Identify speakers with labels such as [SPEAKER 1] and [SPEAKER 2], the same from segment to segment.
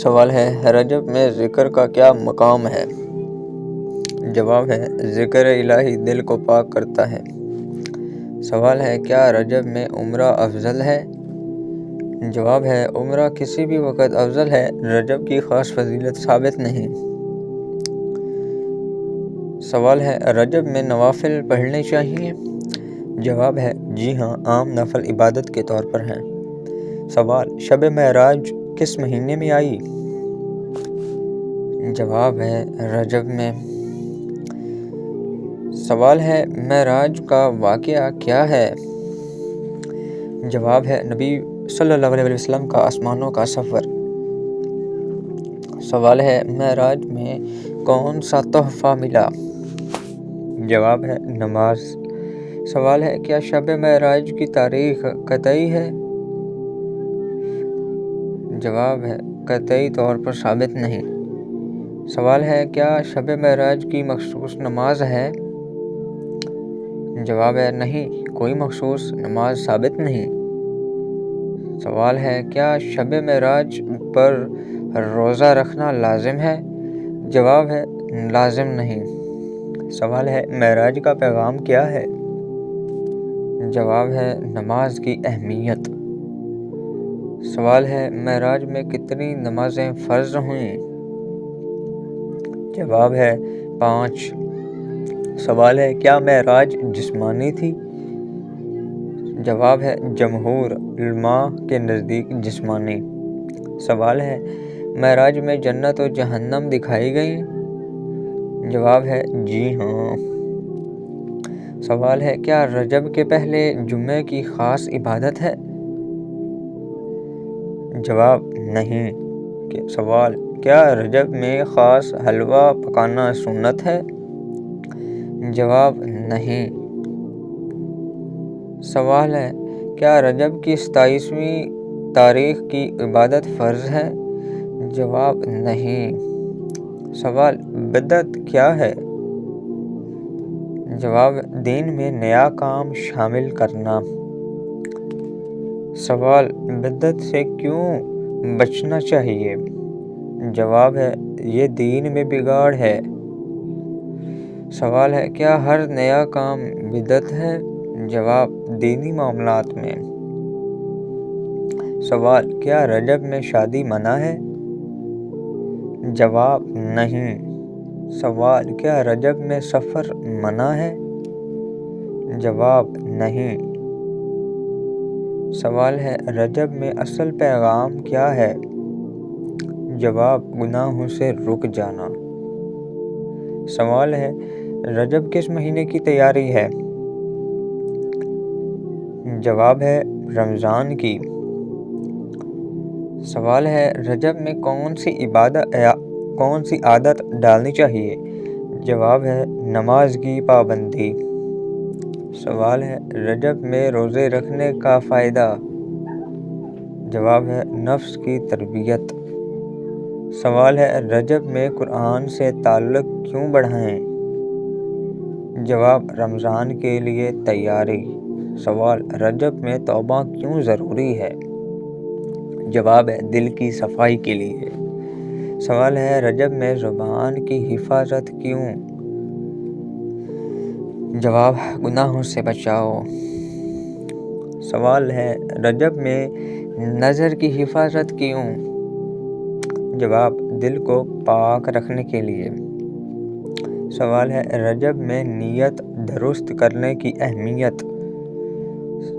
[SPEAKER 1] سوال ہے رجب میں ذکر کا کیا مقام ہے؟ جواب ہے ذکر الہی دل کو پاک کرتا ہے۔ سوال ہے کیا رجب میں عمرہ افضل ہے؟ جواب ہے عمرہ کسی بھی وقت افضل ہے، رجب کی خاص فضیلت ثابت نہیں۔ سوال ہے رجب میں نوافل پڑھنے چاہیے؟ جواب ہے جی ہاں، عام نفل عبادت کے طور پر ہیں۔ سوال شب معراج کس مہینے میں آئی؟ جواب ہے رجب میں۔ سوال ہے معراج کا واقعہ کیا ہے؟ جواب ہے نبی صلی اللہ علیہ وسلم کا آسمانوں کا سفر۔ سوال ہے معراج میں کون سا تحفہ ملا؟ جواب ہے نماز۔ سوال ہے کیا شب معراج کی تاریخ قطعی ہے؟ جواب ہے قطعی طور پر ثابت نہیں۔ سوال ہے کیا شب معراج کی مخصوص نماز ہے؟ جواب ہے نہیں، کوئی مخصوص نماز ثابت نہیں۔ سوال ہے کیا شب معراج پر روزہ رکھنا لازم ہے؟ جواب ہے لازم نہیں۔ سوال ہے معراج کا پیغام کیا ہے؟ جواب ہے نماز کی اہمیت۔ سوال ہے معراج میں کتنی نمازیں فرض ہوئیں؟ جواب ہے 5۔ سوال ہے کیا معراج جسمانی تھی؟ جواب ہے جمہور علماء کے نزدیک جسمانی۔ سوال ہے معراج میں جنت و جہنم دکھائی گئیں؟ جواب ہے جی ہاں۔ سوال ہے کیا رجب کے پہلے جمعے کی خاص عبادت ہے؟ جواب نہیں۔ سوال کیا رجب میں خاص حلوہ پکانا سنت ہے؟ جواب نہیں۔ سوال ہے کیا رجب کی 27ویں تاریخ کی عبادت فرض ہے؟ جواب نہیں۔ سوال بدعت کیا ہے؟ جواب دین میں نیا کام شامل کرنا۔ سوال بدعت سے کیوں بچنا چاہیے؟ جواب ہے یہ دین میں بگاڑ ہے۔ سوال ہے کیا ہر نیا کام بدعت ہے؟ جواب دینی معاملات میں۔ سوال کیا رجب میں شادی منع ہے؟ جواب نہیں۔ سوال کیا رجب میں سفر منع ہے؟ جواب نہیں۔ سوال ہے رجب میں اصل پیغام کیا ہے؟ جواب گناہوں سے رک جانا۔ سوال ہے رجب کس مہینے کی تیاری ہے؟ جواب ہے رمضان کی۔ سوال ہے رجب میں کون سی عادت ڈالنی چاہیے؟ جواب ہے نماز کی پابندی۔ سوال ہے رجب میں روزے رکھنے کا فائدہ؟ جواب ہے نفس کی تربیت۔ سوال ہے رجب میں قرآن سے تعلق کیوں بڑھائیں؟ جواب رمضان کے لیے تیاری۔ سوال رجب میں توبہ کیوں ضروری ہے؟ جواب ہے دل کی صفائی کے لیے۔ سوال ہے رجب میں زبان کی حفاظت کیوں؟ جواب گناہوں سے بچاؤ۔ سوال ہے رجب میں نظر کی حفاظت کیوں؟ جواب دل کو پاک رکھنے کے لیے۔ سوال ہے رجب میں نیت درست کرنے کی اہمیت؟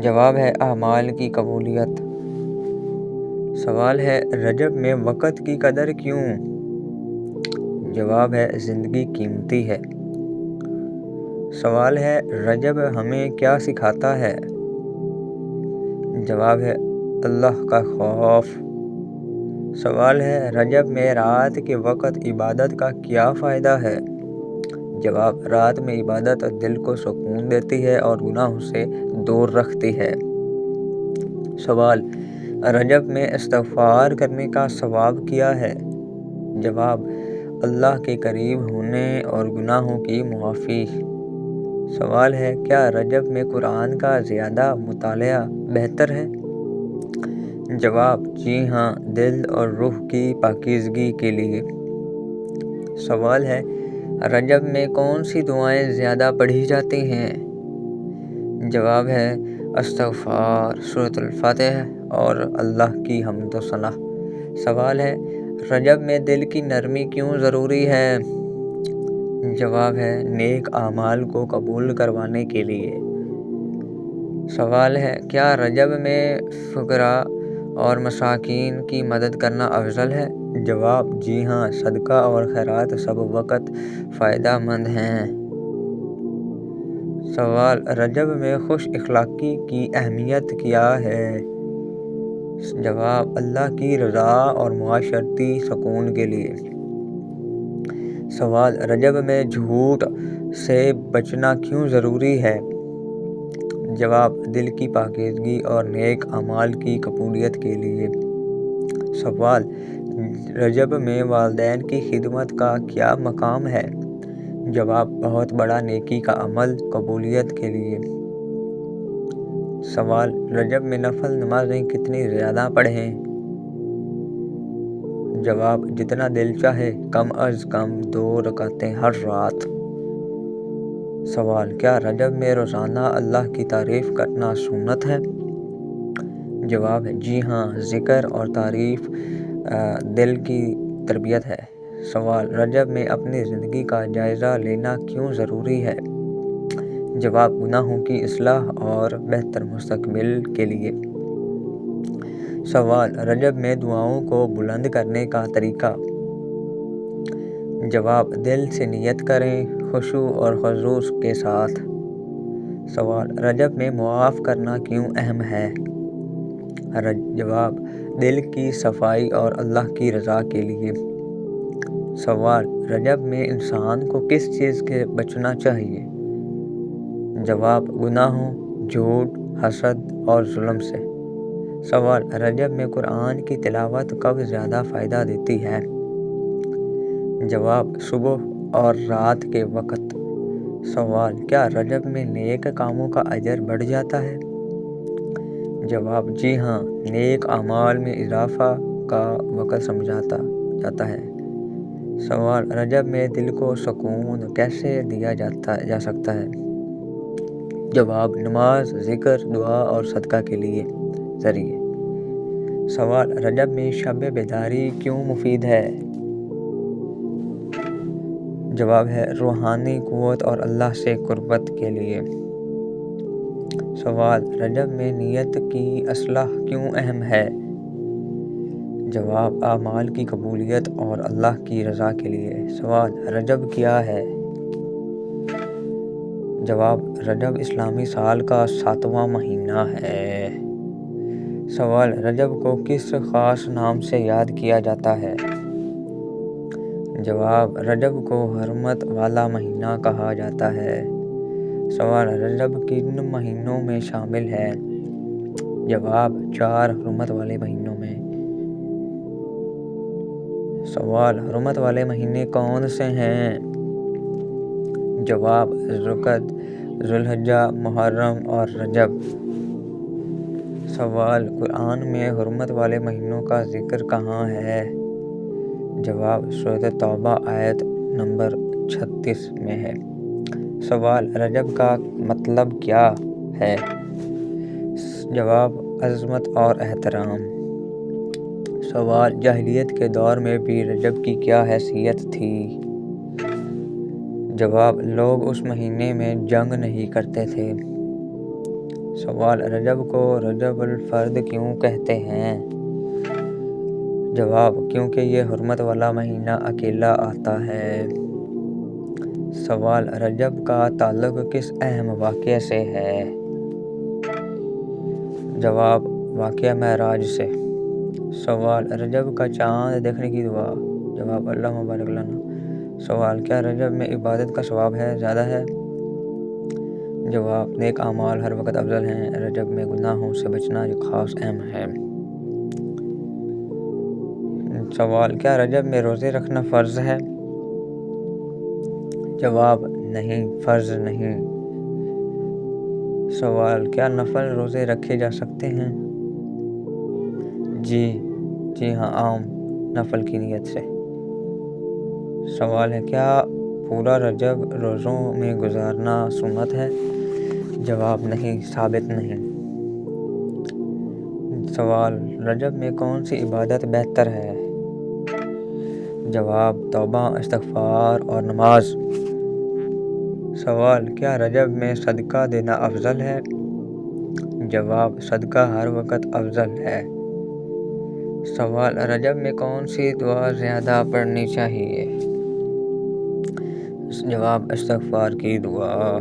[SPEAKER 1] جواب ہے اعمال کی قبولیت۔ سوال ہے رجب میں وقت کی قدر کیوں؟ جواب ہے زندگی قیمتی ہے۔ سوال ہے رجب ہمیں کیا سکھاتا ہے؟ جواب ہے اللہ کا خوف۔ سوال ہے رجب میں رات کے وقت عبادت کا کیا فائدہ ہے؟ جواب رات میں عبادت دل کو سکون دیتی ہے اور گناہوں سے دور رکھتی ہے۔ سوال رجب میں استغفار کرنے کا ثواب کیا ہے؟ جواب اللہ کے قریب ہونے اور گناہوں کی معافی۔ سوال ہے کیا رجب میں قرآن کا زیادہ مطالعہ بہتر ہے؟ جواب: جی ہاں، دل اور روح کی پاکیزگی کے لیے۔ سوال ہے: رجب میں کون سی دعائیں زیادہ پڑھی جاتی ہیں؟ جواب ہے: استغفار، سورۃ الفاتحہ اور اللہ کی حمد و ثنا۔ سوال ہے: رجب میں دل کی نرمی کیوں ضروری ہے؟ جواب ہے: نیک اعمال کو قبول کروانے کے لیے۔ سوال ہے: کیا رجب میں فقراء اور مساکین کی مدد کرنا افضل ہے؟ جواب: جی ہاں، صدقہ اور خیرات سب وقت فائدہ مند ہیں۔ سوال: رجب میں خوش اخلاقی کی اہمیت کیا ہے؟ جواب: اللہ کی رضا اور معاشرتی سکون کے لیے۔ سوال: رجب میں جھوٹ سے بچنا کیوں ضروری ہے؟ جواب: دل کی پاکیزگی اور نیک اعمال کی قبولیت کے لیے۔ سوال: رجب میں والدین کی خدمت کا کیا مقام ہے؟ جواب: بہت بڑا نیکی کا عمل، قبولیت کے لیے۔ سوال: رجب میں نفل نمازیں کتنی زیادہ پڑھیں؟ جواب: جتنا دل چاہے، کم از کم 2 رکعتیں ہر رات۔ سوال: کیا رجب میں روزانہ اللہ کی تعریف کرنا سنت ہے؟ جواب: جی ہاں، ذکر اور تعریف دل کی تربیت ہے۔ سوال: رجب میں اپنی زندگی کا جائزہ لینا کیوں ضروری ہے؟ جواب: گناہوں کی اصلاح اور بہتر مستقبل کے لیے۔ سوال: رجب میں دعاؤں کو بلند کرنے کا طریقہ؟ جواب: دل سے نیت کریں، خشوع اور خضوع کے ساتھ۔ سوال: رجب میں معاف کرنا کیوں اہم ہے؟ جواب: دل کی صفائی اور اللہ کی رضا کے لیے۔ سوال: رجب میں انسان کو کس چیز سے بچنا چاہیے؟ جواب: گناہوں، جھوٹ، حسد اور ظلم سے۔ سوال: رجب میں قرآن کی تلاوت کب زیادہ فائدہ دیتی ہے؟ جواب: صبح اور رات کے وقت۔ سوال: کیا رجب میں نیک کاموں کا اجر بڑھ جاتا ہے؟ جواب: جی ہاں، نیک اعمال میں اضافہ کا وقت سمجھا جاتا ہے۔ سوال: رجب میں دل کو سکون کیسے دیا جا سکتا ہے؟ جواب: نماز، ذکر، دعا اور صدقہ کے ذریعے۔ سوال: رجب میں شب بیداری کیوں مفید ہے؟ جواب ہے: روحانی قوت اور اللہ سے قربت کے لیے۔ سوال: رجب میں نیت کی اصلاح کیوں اہم ہے؟ جواب: اعمال کی قبولیت اور اللہ کی رضا کے لیے۔ سوال: رجب کیا ہے؟ جواب: رجب اسلامی سال کا 7واں مہینہ ہے۔ سوال: رجب کو کس خاص نام سے یاد کیا جاتا ہے؟ جواب: رجب کو حرمت والا مہینہ کہا جاتا ہے۔ سوال: رجب کن مہینوں میں شامل ہے؟ جواب: 4 حرمت والے مہینوں میں۔ سوال: حرمت والے مہینے کون سے ہیں؟ جواب: ذوالقعدہ، ذوالحجہ، محرم اور رجب۔ سوال: قرآن میں حرمت والے مہینوں کا ذکر کہاں ہے؟ جواب: سورۃ توبہ آیت نمبر 36 میں ہے۔ سوال: رجب کا مطلب کیا ہے؟ جواب: عظمت اور احترام۔ سوال: جاہلیت کے دور میں بھی رجب کی کیا حیثیت تھی؟ جواب: لوگ اس مہینے میں جنگ نہیں کرتے تھے۔ سوال: رجب کو رجب الفرد کیوں کہتے ہیں؟ جواب: کیونکہ یہ حرمت والا مہینہ اکیلا آتا ہے۔ سوال: رجب کا تعلق کس اہم واقعے سے ہے؟ جواب: واقعہ معراج سے۔ سوال: رجب کا چاند دیکھنے کی دعا؟ جواب: اللہم بارک لنا۔ سوال: کیا رجب میں عبادت کا ثواب زیادہ ہے؟ جواب: نیک اعمال ہر وقت افضل ہیں، رجب میں گناہوں سے بچنا خاص اہم ہے۔ سوال: کیا رجب میں روزے رکھنا فرض ہے؟ جواب: نہیں، فرض نہیں۔ سوال: کیا نفل روزے رکھے جا سکتے ہیں؟ جی ہاں، عام نفل کی نیت سے۔ سوال ہے، کیا پورا رجب روزوں میں گزارنا سنت ہے؟ جواب نہیں، ثابت نہیں۔ سوال، رجب میں کون سی عبادت بہتر ہے؟ جواب، توبہ، استغفار اور نماز۔ سوال، کیا رجب میں صدقہ دینا افضل ہے؟ جواب، صدقہ ہر وقت افضل ہے۔ سوال، رجب میں کون سی دعا زیادہ پڑھنی چاہیے؟ جواب، استغفار کی دعا۔